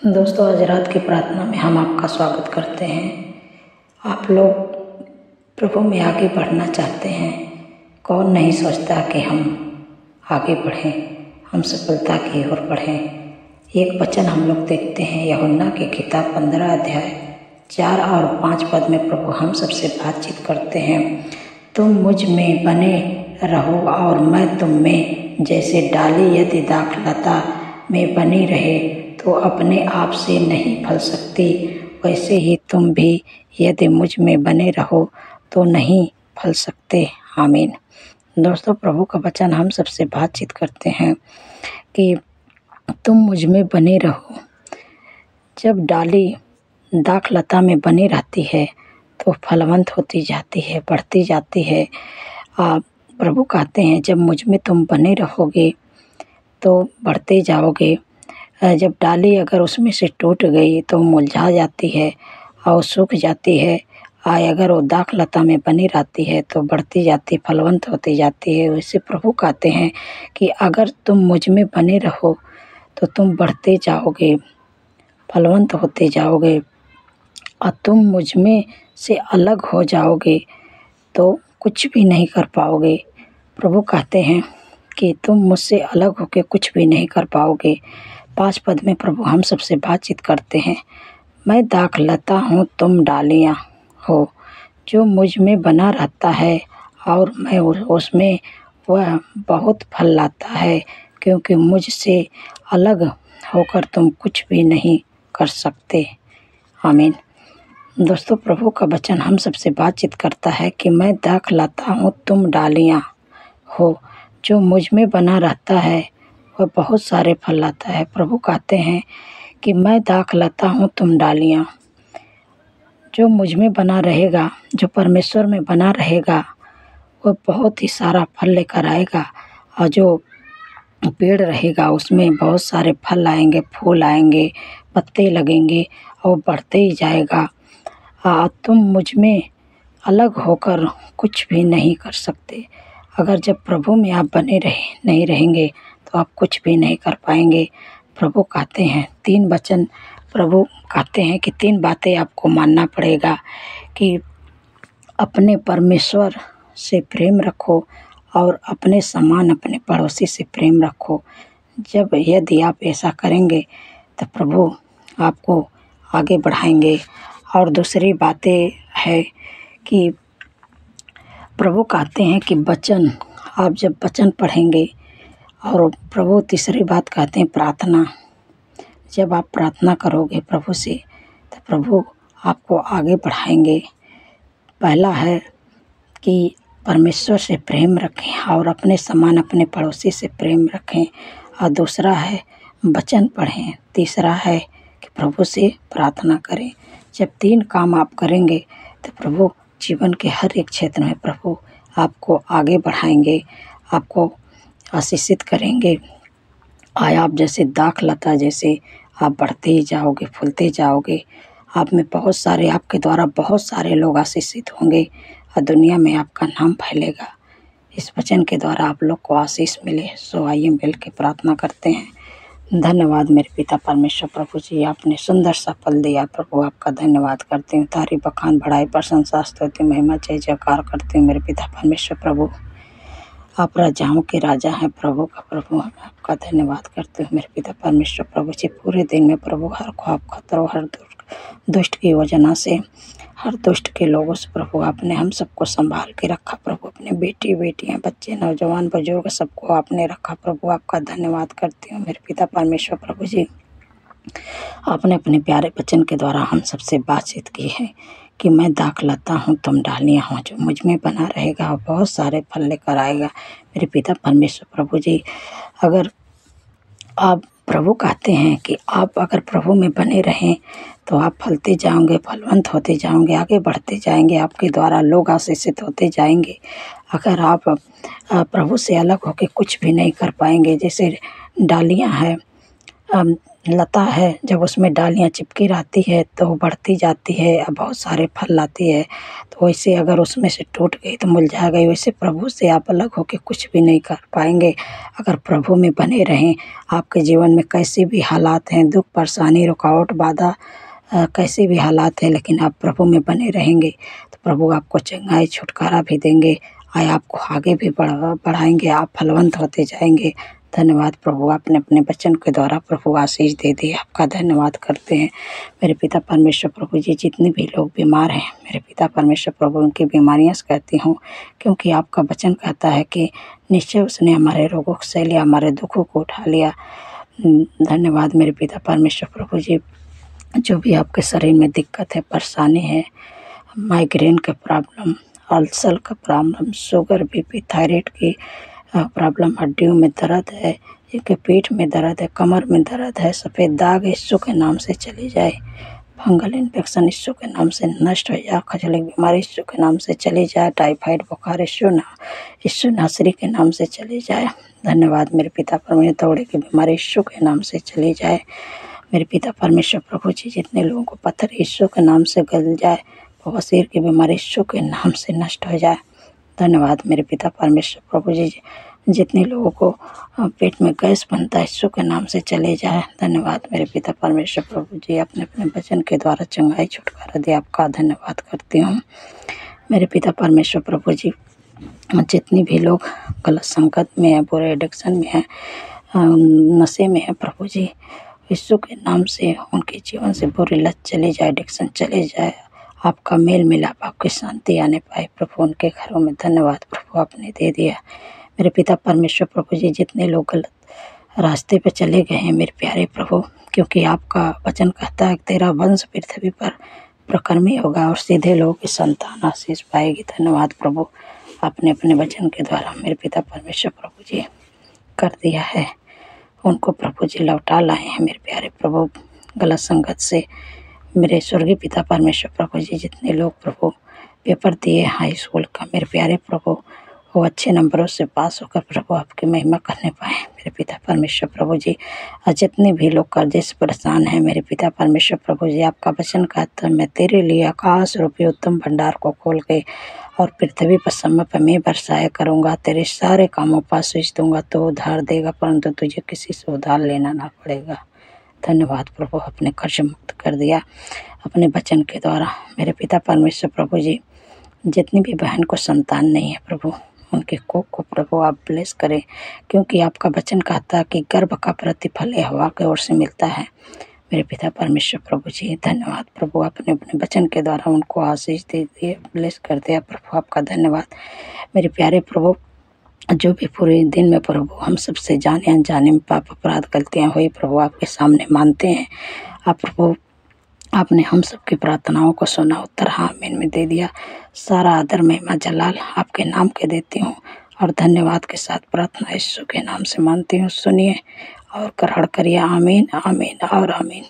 दोस्तों, आज रात की प्रार्थना में हम आपका स्वागत करते हैं। आप लोग प्रभु में आगे बढ़ना चाहते हैं। कौन नहीं सोचता कि हम आगे बढ़ें, हम सफलता की ओर बढ़ें। एक वचन हम लोग देखते हैं यूहन्ना की किताब 15 अध्याय 4 और 5 पद में प्रभु हम सबसे बातचीत करते हैं। तुम मुझ में बने रहो और मैं तुम में, जैसे डाली यदि दाखलता में बनी रहे तो अपने आप से नहीं फल सकती, वैसे ही तुम भी यदि मुझ में बने रहो तो नहीं फल सकते। आमीन। दोस्तों, प्रभु का वचन हम सबसे बातचीत करते हैं कि तुम मुझ में बने रहो। जब डाली दाखलता में बनी रहती है तो फलवंत होती जाती है, बढ़ती जाती है। प्रभु कहते हैं जब मुझ में तुम बने रहोगे तो बढ़ते जाओगे। जब डाली अगर उसमें से टूट गई तो मुरझा जाती है और सूख जाती है। अगर वो दाखलता में बनी रहती है तो बढ़ती जाती, फलवंत होती जाती है। वैसे प्रभु कहते हैं कि अगर तुम मुझ में बने रहो तो तुम बढ़ते जाओगे, फलवंत होते जाओगे। और तुम मुझ में से अलग हो जाओगे तो कुछ भी नहीं कर पाओगे। प्रभु कहते हैं कि तुम मुझसे अलग होकर कुछ भी नहीं कर पाओगे। 5 पद में प्रभु हम सबसे बातचीत करते हैं। मैं दाखलता हूँ, तुम डालियाँ हो। जो मुझ में बना रहता है और मैं उसमें, वह बहुत फल लाता है, क्योंकि मुझसे अलग होकर तुम कुछ भी नहीं कर सकते। आमीन। दोस्तों, प्रभु का वचन हम सबसे बातचीत करता है कि मैं दाखलता हूँ, तुम डालियाँ हो। जो मुझ में बना रहता है वह बहुत सारे फल लाता है। प्रभु कहते हैं कि मैं दाखलता हूँ, तुम डालियाँ। जो मुझ में बना रहेगा, जो परमेश्वर में बना रहेगा, वह बहुत ही सारा फल लेकर आएगा। और जो पेड़ रहेगा उसमें बहुत सारे फल आएंगे, फूल आएंगे, पत्ते लगेंगे और बढ़ते ही जाएगा। तुम मुझ में अलग होकर कुछ भी नहीं कर सकते। अगर जब प्रभु में आप बने नहीं रहेंगे तो आप कुछ भी नहीं कर पाएंगे। प्रभु कहते हैं 3 वचन, प्रभु कहते हैं कि 3 बातें आपको मानना पड़ेगा कि अपने परमेश्वर से प्रेम रखो और अपने समान अपने पड़ोसी से प्रेम रखो। यदि आप ऐसा करेंगे तो प्रभु आपको आगे बढ़ाएंगे। और दूसरी बातें है कि प्रभु कहते हैं कि वचन, आप जब वचन पढ़ेंगे, और प्रभु तीसरी बात कहते हैं प्रार्थना। जब आप प्रार्थना करोगे प्रभु से तो प्रभु आपको आगे बढ़ाएंगे। पहला है कि परमेश्वर से प्रेम रखें और अपने समान अपने पड़ोसी से प्रेम रखें। और दूसरा है वचन पढ़ें। तीसरा है कि प्रभु से प्रार्थना करें। जब 3 काम आप करेंगे तो प्रभु जीवन के हर एक क्षेत्र में प्रभु आपको आगे बढ़ाएंगे, आपको आशीषित करेंगे। आप जैसे दाखलता जैसे आप बढ़ते ही जाओगे, फूलते जाओगे। आप में बहुत सारे, आपके द्वारा बहुत सारे लोग आशीषित होंगे और दुनिया में आपका नाम फैलेगा। इस वचन के द्वारा आप लोग को आशीष मिले। सो आइए मिल के प्रार्थना करते हैं। धन्यवाद मेरे पिता परमेश्वर प्रभु जी, आपने सुंदर सा फल दिया। प्रभु आपका धन्यवाद करती हूँ। तारीफ, बखान, बढ़ाई, प्रशंसा, स्तुति, महिमा, जय जयकार करती हूँ मेरे पिता परमेश्वर प्रभु। आप राजाओं के राजा हैं प्रभु का प्रभु। मैं आपका धन्यवाद करती हूँ मेरे पिता परमेश्वर प्रभु जी। पूरे दिन में प्रभु हर ख्वाब, खतरों, हर दुष्ट की योजना से, हर दुष्ट के लोगों से प्रभु आपने हम सबको संभाल के रखा। प्रभु अपने बेटी, बेटियां, बच्चे, नौजवान, बुजुर्ग सबको आपने रखा। प्रभु आपका धन्यवाद करती हूँ मेरे पिता परमेश्वर प्रभु जी। आपने अपने प्यारे वचन के द्वारा हम सबसे बातचीत की है कि मैं दाखलता हूँ, तुम डालियाँ हो। जो मुझ में बना रहेगा और बहुत सारे फल लेकर आएगा मेरे पिता परमेश्वर प्रभु जी। अगर आप, प्रभु कहते हैं कि आप अगर प्रभु में बने रहें तो आप फलते जाओगे, फलवंत होते जाओगे, आगे बढ़ते जाएंगे। आपके द्वारा लोग आशीषित होते जाएंगे। अगर आप प्रभु से अलग होकर कुछ भी नहीं कर पाएंगे, जैसे डालियाँ हैं, लता है, जब उसमें डालियाँ चिपकी रहती है तो वो बढ़ती जाती है और बहुत सारे फल लाती है। तो वैसे अगर उसमें से टूट गई तो मुरझा गई। वैसे प्रभु से आप अलग होकर कुछ भी नहीं कर पाएंगे। अगर प्रभु में बने रहें, आपके जीवन में कैसे भी हालात हैं, दुख परेशानी रुकावट बाधा कैसे भी हालात है, लेकिन आप प्रभु में बने रहेंगे तो प्रभु आपको चंगाई छुटकारा भी देंगे और आपको आगे भी बढ़ाएंगे। आप फलवंत होते जाएंगे। धन्यवाद प्रभु, आपने अपने वचन के द्वारा प्रभु आशीष दे दी। आपका धन्यवाद करते हैं मेरे पिता परमेश्वर प्रभु जी। जितने भी लोग बीमार हैं मेरे पिता परमेश्वर प्रभु, उनकी बीमारियां से कहती हूँ, क्योंकि आपका वचन कहता है कि निश्चय उसने हमारे रोगों को सह लिया, हमारे दुखों को उठा लिया। धन्यवाद मेरे पिता परमेश्वर प्रभु जी। जो भी आपके शरीर में दिक्कत है, परेशानी है, माइग्रेन का प्रॉब्लम, अल्सर का प्रॉब्लम, शुगर, बीपी, थायराइड की प्रॉब्लम, हड्डियों में दर्द है, इनके पीठ में दर्द है, कमर में दर्द है, सफ़ेद दाग यीशु के नाम से चली जाए। फंगल इन्फेक्शन यीशु के नाम से नष्ट हो जाए। खजली की बीमारी यीशु के नाम से चली जाए। टाइफाइड बुखार यीशु नासरी के नाम से चली जाए। धन्यवाद मेरे पिता परमेश्वर। दौड़े की बीमारी यीशु के नाम से चली जाए मेरे पिता परमेश्वर प्रभु जी। जितने लोगों को पत्थर यीशु के नाम से गल जाए, बवासीर की बीमारी यीशु के नाम से नष्ट हो जाए। धन्यवाद मेरे पिता परमेश्वर प्रभु जी। जितने लोगों को पेट में गैस बनता है यीशु के नाम से चले जाए। धन्यवाद मेरे पिता परमेश्वर प्रभु जी। अपने अपने वचन के द्वारा चंगाई छुटकारा दे, आपका धन्यवाद करती हूँ मेरे पिता परमेश्वर प्रभु जी। जितनी भी लोग गलत संगत में है, बुरे एडिक्शन में है, नशे में है प्रभु जी, यीशु के नाम से उनके जीवन से बुरी लत चली जाए, एडिक्शन चले जाए। आपका मेल मिलाप, आपकी शांति आने पाए प्रभु उनके घरों में। धन्यवाद प्रभु, आपने दे दिया मेरे पिता परमेश्वर प्रभु जी। जितने लोग गलत रास्ते पे चले गए हैं मेरे प्यारे प्रभु, क्योंकि आपका वचन कहता है तेरा वंश पृथ्वी पर प्रकर्मी होगा और सीधे लोगों की संतान आशीष पाएगी। धन्यवाद प्रभु, आपने अपने वचन के द्वारा मेरे पिता परमेश्वर प्रभु जी कर दिया है। उनको प्रभु जी लौटा लाए हैं मेरे प्यारे प्रभु गलत संगत से। मेरे स्वर्गीय पिता परमेश्वर प्रभु जी, जितने लोग प्रभु पेपर दिए हाई स्कूल का मेरे प्यारे प्रभु, वो अच्छे नंबरों से पास होकर प्रभु आपकी महिमा करने पाए मेरे पिता परमेश्वर प्रभु जी। और जितने भी लोग कर्जे से परेशान हैं मेरे पिता परमेश्वर प्रभु जी, आपका वचन कहता है मैं तेरे लिए आकाश रूपी उत्तम भंडार को खोल के और पृथ्वी पर समय पर मैं बरसाया करूँगा। तेरे सारे कामों पर आशीष दूंगा तो उधार देगा, परंतु तुझे किसी से उधार लेना ना पड़ेगा। धन्यवाद प्रभु, अपने कर्ज मुक्त कर दिया अपने वचन के द्वारा मेरे पिता परमेश्वर प्रभु जी। जितनी भी बहन को संतान नहीं है प्रभु, उनके कोख को प्रभु आप ब्लेस करें, क्योंकि आपका वचन कहता है कि गर्भ का प्रतिफल हवा की ओर से मिलता है मेरे पिता परमेश्वर प्रभु जी। धन्यवाद प्रभु, आपने अपने वचन के द्वारा उनको आशीष दे दिए, ब्लेस कर दिया प्रभु, आपका धन्यवाद मेरे प्यारे प्रभु। जो भी पूरे दिन में प्रभु हम सबसे जाने अनजाने में पाप अपराध गलतियाँ हुई प्रभु आपके सामने मानते हैं। आप प्रभु आपने हम सबकी प्रार्थनाओं को सुना, उत्तर आमीन में दे दिया। सारा आदर महिमा जलाल आपके नाम के देती हूँ और धन्यवाद के साथ प्रार्थना यीशु के नाम से मानती हूँ। सुनिए और ग्रहण करिए। आमीन आमीन और आमीन।